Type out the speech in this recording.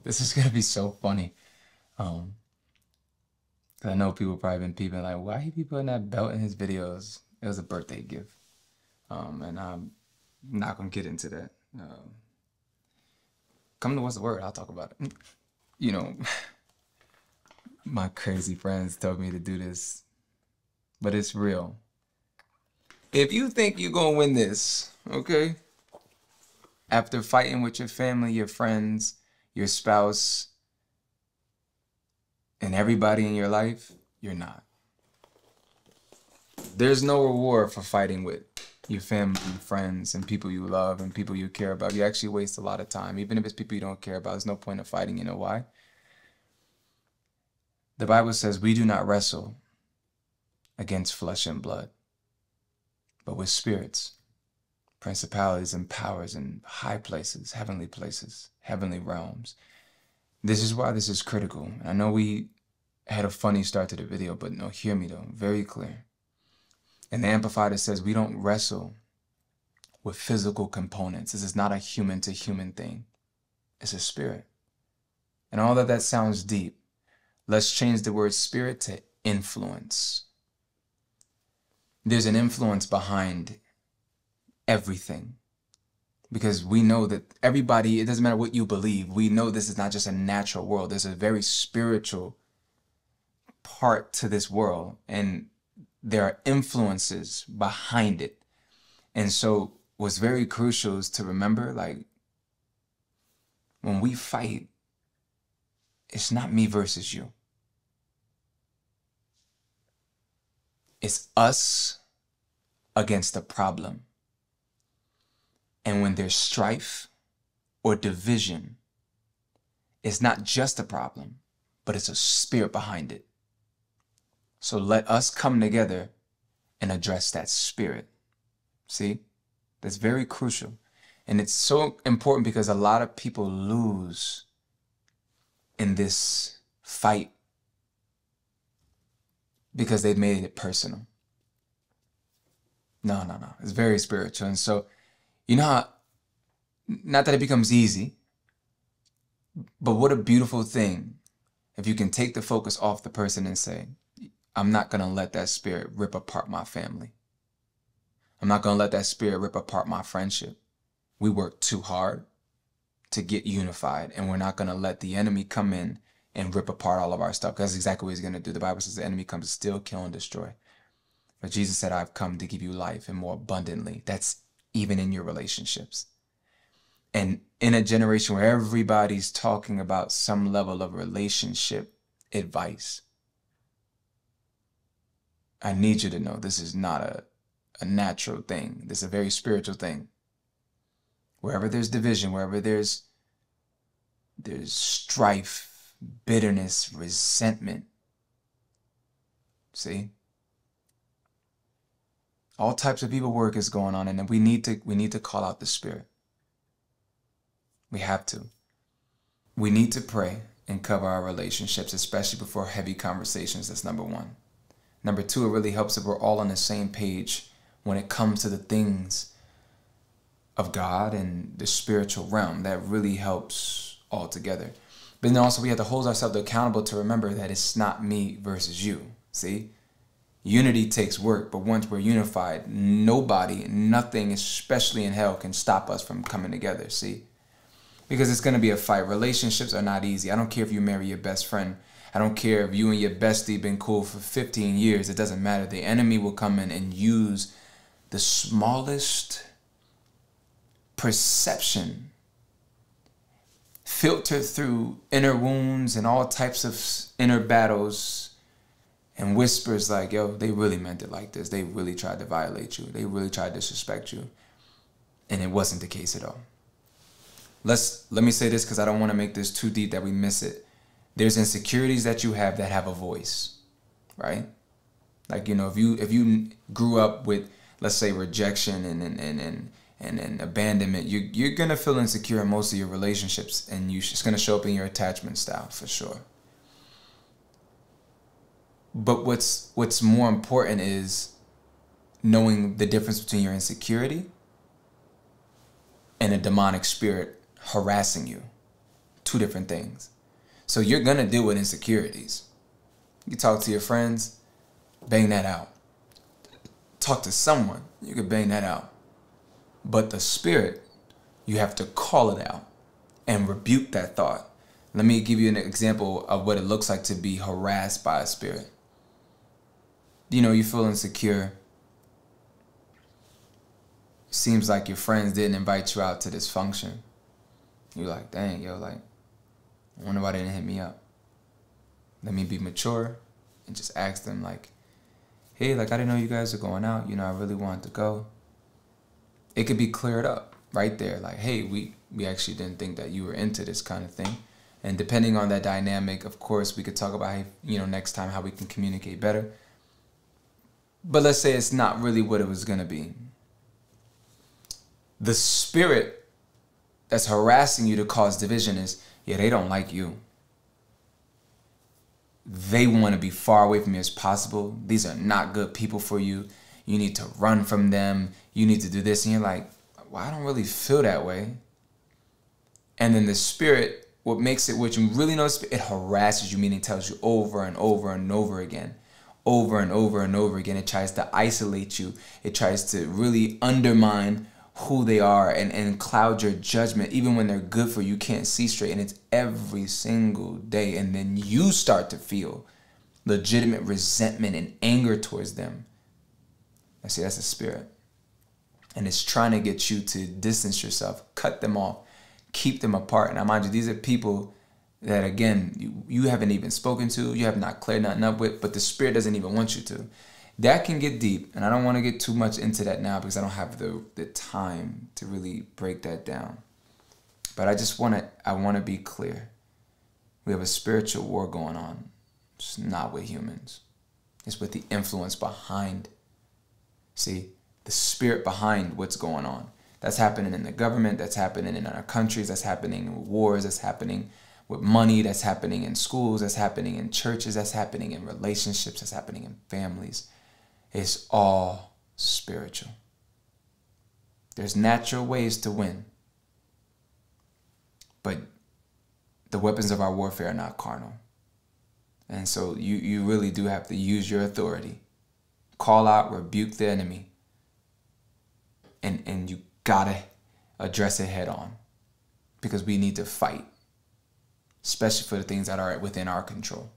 This is gonna be so funny. 'Cause I know people probably been peeping like, why he be putting that belt in his videos? It was a birthday gift. And I'm not gonna get into that. Come to what's the word? I'll talk about it. You know, my crazy friends told me to do this, but it's real. If you think you're gonna win this, okay? After fighting with your family, your friends, your spouse, and everybody in your life, you're not. There's no reward for fighting with your family, friends, and people you love and people you care about. You actually waste a lot of time. Even if it's people you don't care about, there's no point of fighting. You know why? The Bible says we do not wrestle against flesh and blood, but with spirits, principalities and powers in high places, heavenly realms. This is why this is critical. I know we had a funny start to the video, but no, hear me though, very clear. In the Amplified, it says we don't wrestle with physical components. This is not a human to human thing. It's a spirit. And although that sounds deep, let's change the word spirit to influence. There's an influence behind everything. Because we know that everybody, it doesn't matter what you believe, we know this is not just a natural world. There's a very spiritual part to this world. And there are influences behind it. And so what's very crucial is to remember, like, when we fight, it's not me versus you. It's us against the problem. And when there's strife or division, it's not just a problem, but it's a spirit behind it. So let us come together and address that spirit. See? That's very crucial. And it's so important because a lot of people lose in this fight because they've made it personal. No. It's very spiritual. And so, you know how, not that it becomes easy, but what a beautiful thing if you can take the focus off the person and say, I'm not going to let that spirit rip apart my family. I'm not going to let that spirit rip apart my friendship. We work too hard to get unified, and we're not going to let the enemy come in and rip apart all of our stuff. That's exactly what he's going to do. The Bible says the enemy comes to steal, kill, and destroy. But Jesus said, I've come to give you life and more abundantly. That's even in your relationships. And in a generation where everybody's talking about some level of relationship advice, I need you to know this is not a natural thing. This is a very spiritual thing. Wherever there's division, wherever there's strife, bitterness, resentment, see? All types of evil work is going on, and we need to call out the spirit. We have to. We need to pray and cover our relationships, especially before heavy conversations. That's number one. Number two, it really helps if we're all on the same page when it comes to the things of God and the spiritual realm. That really helps all together. But then also we have to hold ourselves accountable to remember that it's not me versus you. See? Unity takes work, but once we're unified, nobody, nothing, especially in hell, can stop us from coming together. See? Because it's going to be a fight. Relationships are not easy. I don't care if you marry your best friend. I don't care if you and your bestie been cool for 15 years. It doesn't matter. The enemy will come in and use the smallest perception, filter through inner wounds and all types of inner battles, and whispers like, yo, they really meant it like this. They really tried to violate you. They really tried to disrespect you. And it wasn't the case at all. Let me say this because I don't want to make this too deep that we miss it. There's insecurities that you have that have a voice, right? Like, you know, if you grew up with, let's say, rejection and abandonment, you're gonna feel insecure in most of your relationships, and it's gonna show up in your attachment style for sure. But what's more important is knowing the difference between your insecurity and a demonic spirit harassing you two different things. So you're going to deal with insecurities. You talk to your friends, bang that out. Talk to someone, you could bang that out. But the spirit, you have to call it out and rebuke that thought. Let me give you an example of what it looks like to be harassed by a spirit. You know, you feel insecure. Seems like your friends didn't invite you out to this function. You're like, dang, yo, like, I wonder why they didn't hit me up. Let me be mature and just ask them, like, hey, like, I didn't know you guys are going out. You know, I really wanted to go. It could be cleared up right there. Like, hey, we actually didn't think that you were into this kind of thing. And depending on that dynamic, of course, we could talk about, hey, you know, next time how we can communicate better. But let's say it's not really what it was going to be. The spirit that's harassing you to cause division is, yeah, they don't like you. They want to be far away from you as possible. These are not good people for you. You need to run from them. You need to do this. And you're like, well, I don't really feel that way. And then the spirit, what makes it, what you really notice, it harasses you, meaning it tells you over and over and over again. Over and over and over again. It tries to isolate you. It tries to really undermine who they are and cloud your judgment. Even when they're good for you, you can't see straight. And it's every single day. And then you start to feel legitimate resentment and anger towards them. I see, that's a spirit. And it's trying to get you to distance yourself, cut them off, keep them apart. Now, mind you, these are people that, again, you haven't even spoken to, you have not cleared nothing up with, but the spirit doesn't even want you to. That can get deep, and I don't want to get too much into that now because I don't have the time to really break that down. But I want to be clear. We have a spiritual war going on. It's not with humans. It's with the influence behind. See, the spirit behind what's going on. That's happening in the government. That's happening in our countries. That's happening in wars. That's happening with money. That's happening in schools. That's happening in churches. That's happening in relationships. That's happening in families. It's all spiritual. There's natural ways to win. But the weapons of our warfare are not carnal. And so you really do have to use your authority. Call out, rebuke the enemy. And you gotta address it head on. Because we need to fight. Especially for the things that are within our control.